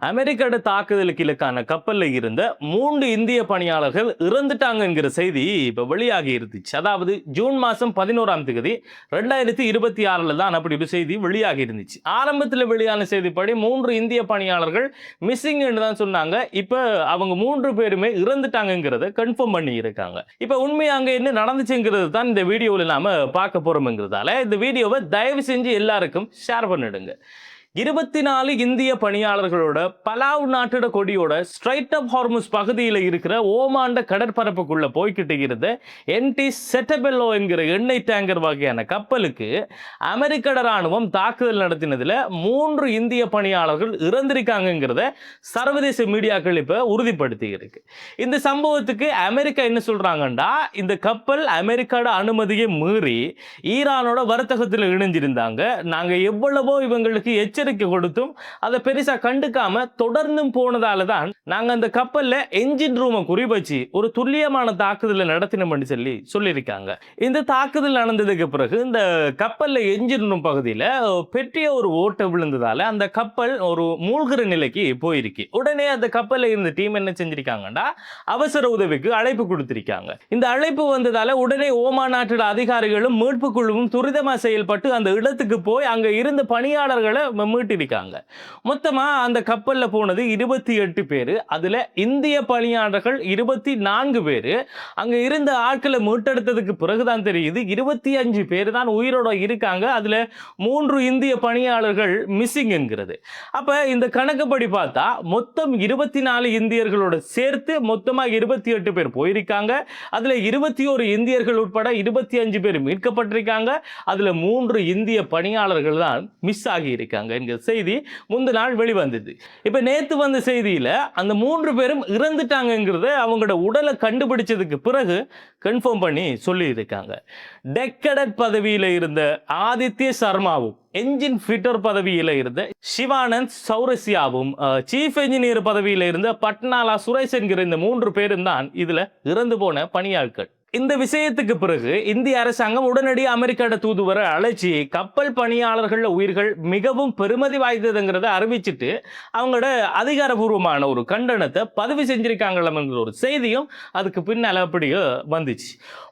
அமெரிக்காவோட தாக்குதலுக்கு இலக்கான கப்பல்ல இருந்த 3 இந்திய பணியாளர்கள் இறந்துட்டாங்கங்கிற செய்தி இப்ப வெளியாகி இருந்துச்சு. அதாவது ஜூன் மாசம் 11ஆம் தேதி 2026ல தான் அப்படி ஒரு செய்தி வெளியாகி இருந்துச்சு. ஆரம்பத்தில் வெளியான செய்திப்படி 3 இந்திய பணியாளர்கள் மிஸ்ஸிங்னு தான் சொன்னாங்க. இப்ப அவங்க 3 பேருமே இறந்துட்டாங்கங்கிறத கன்ஃபார்ம் பண்ணி இருக்காங்க. இப்ப உண்மையா அங்க என்ன நடந்துச்சுங்கிறது தான் இந்த வீடியோல நாம பார்க்க போறோம்ங்கிறதால இந்த வீடியோவை தயவு செஞ்சு எல்லாருக்கும் ஷேர் பண்ணிடுங்க. 24 இந்திய பணியாளர்களோட பலாவ் நாட்டோட கொடியோட ஸ்ட்ரைட் ஆஃப் ஹார்முஸ் பகுதியில் இருக்கிற ஓமாண்ட கடற்பரப்புக்குள்ள போய்கிட்டு இருந்த என்டி செட்டபெல்லோ என்கிற எண்ணெய் டேங்கர் வகையான கப்பலுக்கு அமெரிக்க ராணுவம் தாக்குதல் நடத்தினதுல 3 இந்திய பணியாளர்கள் இறந்திருக்காங்கிறத சர்வதேச மீடியாக்கள் இப்ப உறுதிப்படுத்தி இருக்கு. இந்த சம்பவத்துக்கு அமெரிக்கா என்ன சொல்றாங்கன்னா, இந்த கப்பல் அமெரிக்காவோட அனுமதியை மீறி ஈரானோட வர்த்தகத்தில் இணைஞ்சிருந்தாங்க. நாங்க எவ்வளவோ இவங்களுக்கு எச்சரிக்கை கொடுத்தும் அதை பெருசா கண்டுக்காம தொடர்ந்தும் போனதால தான் நாங்க அந்த கப்பல்ல என்ஜின் ரூமை குறிவச்சு ஒரு துல்லியமான தாக்குதலை நடத்தினோம்னு சொல்லியிருக்காங்க. இந்த தாக்குதல் நடந்ததுக்கு பிறகு இந்த கப்பல்ல என்ஜின் ரூம் பகுதியில் பெரிய ஒரு ஓட்டை விழுந்ததால அந்த கப்பல் ஒரு மூழ்கிற நிலைக்கு போயிருக்கு. உடனே அந்த கப்பல்ல இருந்த டீம் என்ன செஞ்சிருக்காங்கன்னா, அவசர உதவிக்கு அழைப்பு கொடுத்திருக்காங்க. இந்த அழைப்பு வந்ததால உடனே ஓமான் நாட்டோட அதிகாரிகளும் மீட்பு குழுவும் துரிதமா செயல்பட்டு அந்த இடத்துக்கு போய் அங்க இருந்த பணியாளர்களை மீட்டிருக்காங்க. மொத்தமா அந்த கப்பல்ல போனது 28 பேரு. அதுல இந்திய பணியாளர்கள் 24 பேரு. அங்க இருந்த ஆட்களை மீட்டெடுத்ததுக்கு பிறகுதான் தெரியுது 25 பேர் தான் உயிரோட இருக்காங்க. அதுல 3 இந்திய பணியாளர்கள் மிஸ்ஸிங் என்கிறது. அப்ப இந்த கணக்குப்படி பார்த்தா மொத்தம் 24 இந்தியர்களோட சேர்த்து மொத்தமா 28 பேர் போயிருக்காங்க. அதுல 21 இந்தியர்கள் உட்பட 25 பேர் மீட்கப்பட்டிருக்காங்க. அதுல 3 இந்திய பணியாளர்கள் தான் மிஸ் ஆகி இருக்காங்க என்கிற செய்தி முந்த நாள் வெளிவந்தது. இப்ப நேத்து வந்த செய்தியில அந்த 3 பேரும் இறந்துட்டாங்கிறத அவங்களோட உடலை கண்டுபிடிச்சதுக்கு பிறகு கன்ஃபார்ம் பண்ணி சொல்லி இருக்காங்க. டெக்கடட் பதவியில இருந்த ஆதித்ய சர்மாவும், என்ஜின் ஃபிட்டர் பதவியில் இருந்த சிவானந்த் சௌரசியாவும், சீஃப் என்ஜினியர் பதவியில் இருந்த பட்னாலா சுரேஷ் என்கிற இந்த 3 பேரும் தான் இதுல இறந்து போன பணியாட்கள். இந்த விஷயத்துக்கு பிறகு இந்திய அரசாங்கம் உடனடி அமெரிக்காவோட தூதுவரை அழைச்சி கப்பல் பணியாளர்கள் உயிர்கள் மிகவும் பெருமதி வாய்ந்ததுங்கிறத அறிவிச்சிட்டு அவங்களோட அதிகாரபூர்வமான ஒரு கண்டனத்தை பதிவு செஞ்சிருக்காங்களா ஒரு செய்தியும் அதுக்கு பின்னால் அப்படியே வந்துச்சு.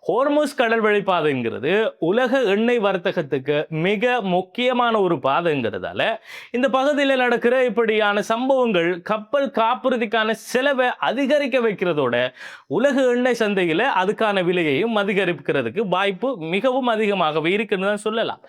ஹோர்முஸ் கடல் வழி பாதைங்கிறது உலக எண்ணெய் வர்த்தகத்துக்கு மிக முக்கியமான ஒரு பாதைங்கிறதால இந்த பகுதியில் நடக்கிற இப்படியான சம்பவங்கள் கப்பல் காப்புறுதிக்கான செலவை அதிகரிக்க வைக்கிறதோட உலக எண்ணெய் சந்தையில் அதுக்கான விலையையும் அதிகரிக்கிறதுக்கு வாய்ப்பு மிகவும் அதிகமாகவே இருக்குன்னு தான் சொல்லலாம்.